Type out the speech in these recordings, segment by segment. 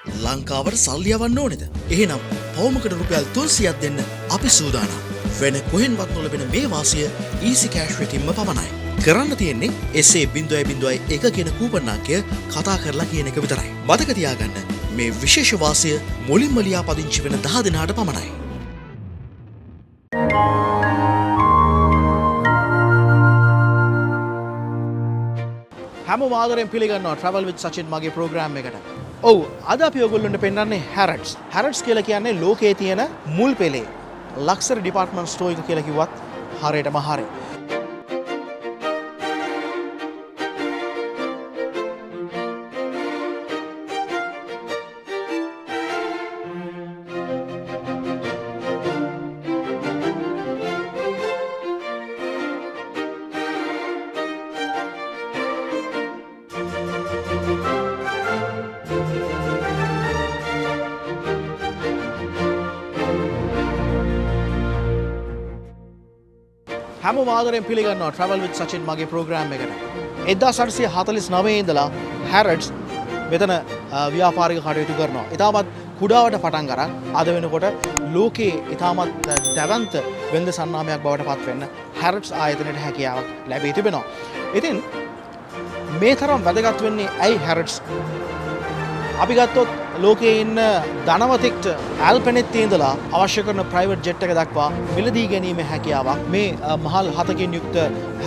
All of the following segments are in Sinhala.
ලංකාවට සල්ලි යවන්න ඕනේද? එහෙනම් පවුමකට රුපියල් 300ක් දෙන්න අපි සූදානම්. වෙන කොහෙන්වත් නොලැබෙන මේ වාසිය easy cash රටින්ම පමණයි. කරන්න තියෙන්නේ SA.01 කියන කූපන් අංකය කතා කරලා කියන එක විතරයි. මතක තියාගන්න මේ විශේෂ වාසිය මුලින්ම ලියාපදිංචි වෙන 10 දෙනාට පමණයි. හැම ආදරෙන් පිළිගන්නවා travel with Sachin මගේ ප්‍රෝග්‍රෑම් එකට. ඔව් අද අපි ඔයගොල්ලන්ට පෙන්නන්නේ Harrods. Harrods කියලා කියන්නේ ලෝකයේ තියෙන මුල් පෙළේ ලක්ෂරි ඩිපාර්ට්මන්ට් ස්ටෝර් එක කියලා කිව්වත් හරියටම හරියි. හැම ආදරෙන් පිළිගන්නවා travel with Sachin මගේ ප්‍රෝග්‍රෑම් එකට. 1849 ඉඳලා Harrods මෙතන ව්‍යාපාරික කටයුතු කරනවා. ඊටමත් කුඩාවට පටන් ගන්න අද වෙනකොට ලෝකයේ ඊටමත් දැවැන්ත වෙළඳ සන්නාමයක් බවට පත් වෙන්න Harrods ආයතනයට හැකියාවක් ලැබී තිබෙනවා. ඉතින් මේ තරම් වැදගත් වෙන්නේ ඇයි Harrods? අපි ගත්තොත් ලෝකයේ ඉන්න ධනවතෙක්ට ඇල්පෙනෙත් ඉඳලා අවශ්‍ය කරන ප්‍රයිවට් ජෙට් එක දක්වා මිලදී ගැනීමේ හැකියාවක් මේ මහල් 7කින් යුක්ත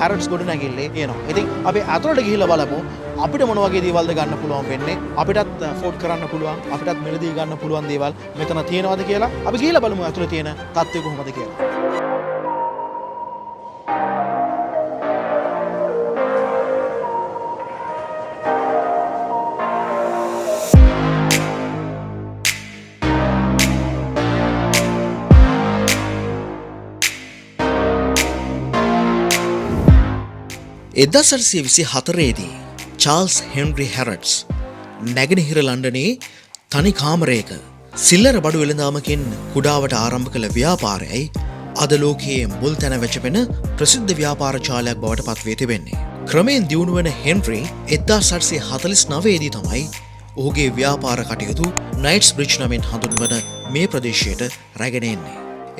Harrods ගොඩනැගිල්ලේ එනවා. ඉතින් අපි අතලට ගිහිල්ලා බලමු අපිට මොන වගේ දේවල්ද ගන්න පුළුවන් වෙන්නේ. අපිටත් ෆෝඩ් කරන්න පුළුවන්, අපිටත් මිලදී ගන්න පුළුවන් දේවල් මෙතන තියෙනවද කියලා. අපි ගිහිල්ලා බලමු අතලේ තියෙන තත්ත්වය කොහොමද කියලා. එදදාසරසිය විසි හතරේදී චාල්ස් හෙන්රි හැරඩ්ස් නැගෙනහිර ලන්ඩනේ තනි කාමරයක සිල්ලර බඩු වෙළඳාමකින් කුඩාවට ආරම්භ කළ ව්‍යාපාරයයි අද ලෝකයේ මුල් තැන වැචපෙන ප්‍රසිද්ධ ව්‍යාපාර චාලයක් බවට පත්වේ තිබෙන්නේ. ක්‍රමයෙන් දියුණු වන හෙන්රි 1849 දී තමයි ඔහුගේ ව්‍යාපාර කටයුතු නයිට්ස් බ්‍රිජ් නමින් හඳුන්වන මේ ප්‍රදේශයට රැගෙන එන්නේ.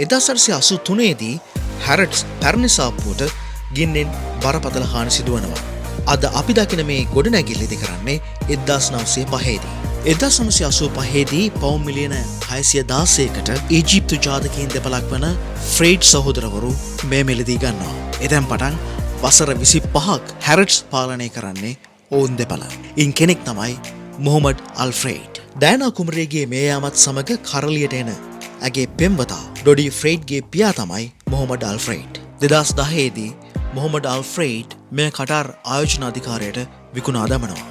1883 දී හැරඩ්ස් පැරණි සාප්පුවට ගින්නෙන් බරපතල හානි සිදුවනවා. අද අපි දකින මේ ගොඩනැගිල්ලදී කරන්නේ 1905 දී. 1985 දී පවුම් මිලියන 616කට ඊජිප්තු ජාතකයන් දෙපළක් වන ෆ්‍රේඩ් සහෝදරවරු මේ මිලදී ගන්නවා. එතෙන් පටන් වසර 25ක් හැරඩ්ස් පාලනය කරන්නේ ඔවුන් දෙපළ. ඉන් කෙනෙක් තමයි මොහොමඩ් අල්ෆ්‍රේඩ්. ඩයනා කුමරියගේ මේ යාමත් සමග කරලියට එන ඇගේ පෙම්වතා ඩොඩි ෆ්‍රේඩ්ගේ පියා තමයි මොහොමඩ් අල්ෆ්‍රේඩ්. 2010 දී මොහොමඩ් අල්ෆ්‍රේඩ් මේ කටාර් ආයෝජන අධිකාරයට විකුණා දමනවා.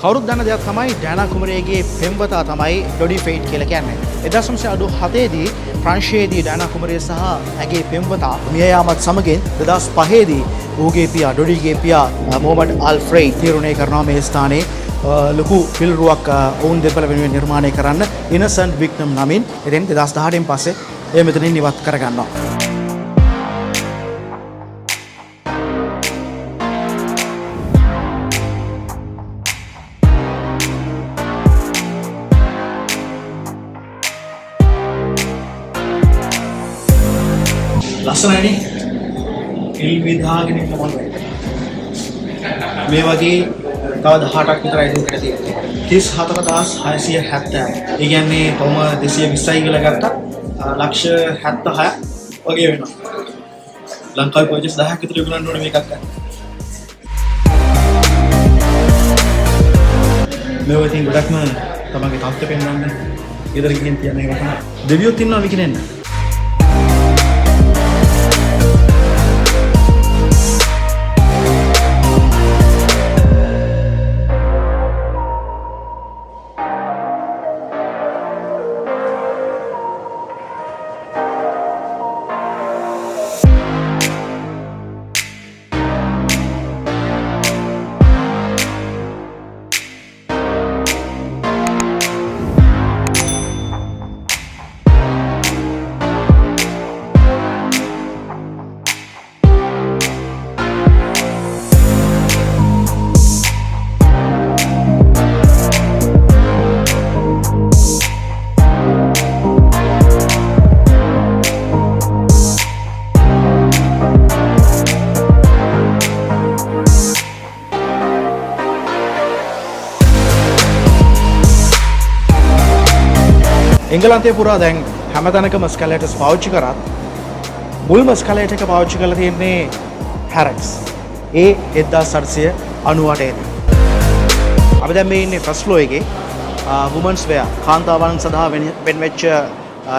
කවුරුත් දන්න දෙයක් තමයි ඩයනා කුමරියගේ පෙම්වතා තමයි ඩොඩි ෆ්‍රේඩ් කියලා කියන්නේ. 1987 දී ප්‍රංශයේදී ඩයනා කුමරිය සහ ඇගේ පෙම්වතා මිය යාමත් සමගින් 2005 දී ඔහුගේ පියා ඩොඩිගේ පියා මොහොමඩ් අල්ෆ්‍රේඩ් තීරණය කරනවා මේ ස්ථානයේ ලොකු පිළිරුවක් ඔවුන් දෙපළ වෙනුවෙන් නිර්මාණය කරන්න ඉනසන්ට් වික්නම් නමින්. ඉතින් 2018 න් පස්සේ එය මෙතනින් ඉවත් කරගන්නවා. ලස්සනයිනේ. එල් විදාගෙන ඉන්න මොනවා. මේ වගේ තව 18ක් විතර අයිඩෙන්ටි කරලා තියෙනවා. 34670. ඒ කියන්නේ කොහොම 220යි කියලා ගත්තත් ලක්ෂ 76ක් වගේ වෙනවා. ලංකාවේ පර්චේස් 10ක් විතර විකුණන්න ඕනේ මේකක් ගන්න. මේවා ඉතින් ගොඩක්ම තමන්ගේ තාත්තා පෙන්නන්නේ. ගෙදර ගිහින් තියන එක තමයි. දෙවියොත් ඉන්නවා විකිනෙන්න. එංගලන්තයේ පුරා දැන් හැමතැනකම ස්කැලේටර්ස් පාවිච්චි කරත් මුල්ම ස්කැලේටර් එක පාවිච්චි කරලා තියෙන්නේ Harrods. ඒ 1898 දී. අපි දැන් මේ ඉන්නේ ෆස්ට් ෆ්ලෝර් එකේ women's wear කාන්තාවන් සඳහා වෙන්වෙච්ච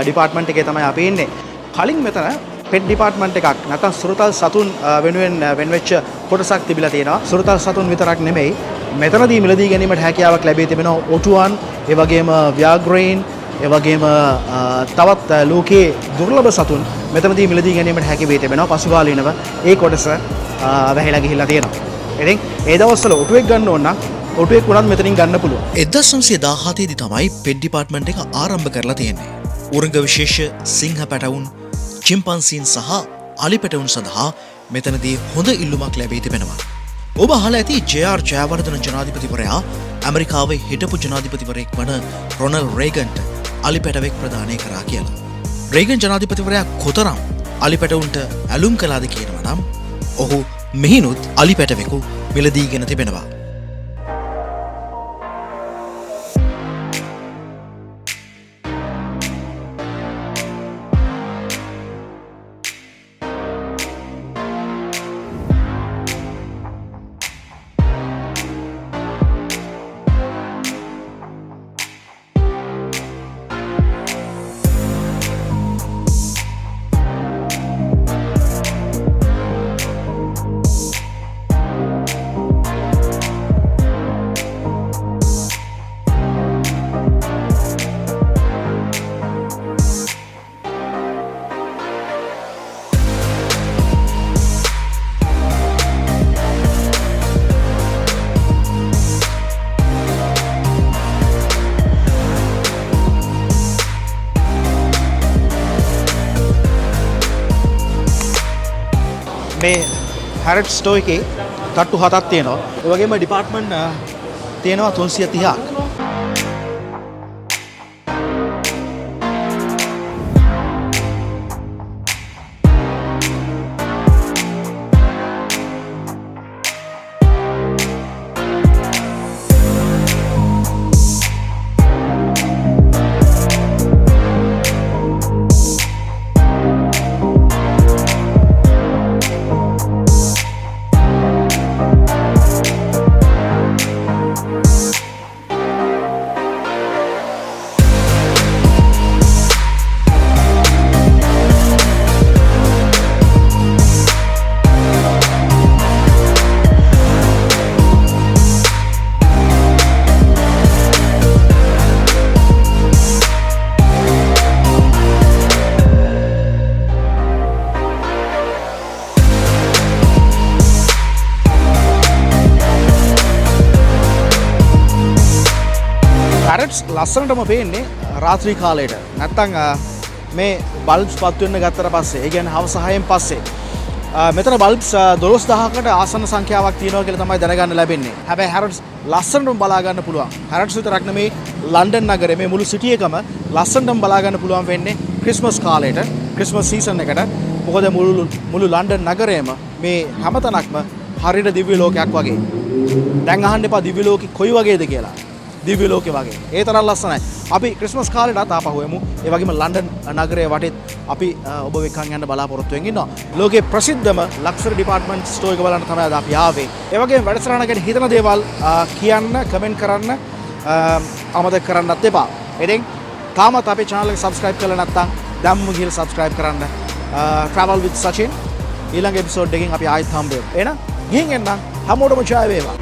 ඩිපාර්ට්මන්ට් එකේ තමයි අපි ඉන්නේ. කලින් මෙතන pet department එකක් නැත්නම් සුරතල් සතුන් වෙනුවෙන් වෙන්වෙච්ච කොටසක් තිබිලා තියෙනවා. සුරතල් සතුන් විතරක් නෙමෙයි මෙතනදී මිලදී ගැනීමට හැකියාවක් ලැබී තිබෙනවා ඔටුවන්, ඒ වගේම ව්‍යාග්‍රේන්, ඒ වගේම තවත් ලෝකයේ දුර්ලභ සතුන් මෙතනදී මිලදී ගැනීමට හැකි වෙයි තිබෙනවා. පසුකාලීනව ඒ කොටස වැහිලා ගිහිල්ලා තියෙනවා. ඉතින් ඒ දවස්වල ඔටුවෙක් ගන්න ඕන නම් ඔටුවෙක් උනත් මෙතනින් ගන්න පුළුවන්. 1917 දී තමයි පෙට් ඩිපාර්ට්මන්ට් එක ආරම්භ කරලා තියෙන්නේ. උරග විශේෂ සිංහ පැටවුන්, චිම්පන්සීන් සහ අලි පැටවුන් සඳහා මෙතනදී හොඳ ඉල්ලුමක් ලැබී තිබෙනවා. ඔබ අහලා ඇති ජේ.ආර්. ජයවර්ධන ජනාධිපතිවරයා ඇමරිකාවේ හිටපු ජනාධිපතිවරයෙක් වන රොනල්ඩ් රේගන්ට අලි පැටවෙක් ප්‍රදානය කරා කියලා. රේගන් ජනාධිපතිවරයා කොතරම් අලි පැටවුන්ට ඇලුම් කළාද කියනවා නම් ඔහු මෙහිනුත් අලි පැටවෙකු මිලදීගෙන තිබෙනවා. මේ Harrods ස්ටෝර් එකේ තට්ටු 7ක් තියෙනවා. ඒ වගේම ඩිපාර්ට්මන්ට් තියෙනවා 330ක්. Harrods ලස්සනටම පේන්නේ රාත්‍රී කාලයට. නැත්තම් මේ බල්බ්ස් පත් වෙන්න ගත්තට පස්සේ, ඒ කියන්නේ හවස 6න් පස්සේ මෙතන බල්බ්ස් 12000කට ආසන්න සංඛ්‍යාවක් තියෙනවා කියලා තමයි දැනගන්න ලැබෙන්නේ. හැබැයි Harrods ලස්සනටම බලා ගන්න පුළුවන්. Harrods විතරක් නෙමේ ලන්ඩන් නගරේ මේ මුළු සිටි එකම ලස්සනටම බලා ගන්න පුළුවන් වෙන්නේ ක්‍රිස්මස් කාලයට, ක්‍රිස්මස් සීසන් එකට. මොකද මුළු ලන්ඩන් නගරයම මේ හැමතැනක්ම හරියට දිව්‍ය ලෝකයක් වගේ. දැන් අහන්න එපා දිව්‍ය ලෝකෙ කොයි වගේද කියලා. දිව්‍ය ලෝකෙ වගේ. ඒ තරම් ලස්සනයි. අපි ක්‍රිස්මස් කාලේට ආපහු එමු. ඒ වගේම ලන්ඩන් නගරයේ වටේත් අපි ඔබ එක්කන් යන්න බලාපොරොත්තු වෙමින් ඉන්නවා. ලෝකේ ප්‍රසිද්ධම ලක්ෂරි ඩිපාර්ට්මන්ට් ස්ටෝර් එක බලන්න තමයි අද අපි ආවේ. ඒ වගේම වැඩසටහන ගැන හිතන දේවල් කියන්න, කමෙන්ට් කරන්න අමතක කරන්නත් එපා. ඉතින් තාමත් අපේ channel එක subscribe කරලා නැත්නම් දැම්ම ගිහලා subscribe කරන්න. travel with Sachin ඊළඟ එපිසෝඩ් එකකින් අපි ආයෙත් හම්බ වෙමු. එහෙනම් ගිහින් එන්න හැමෝටම ජය වේවා.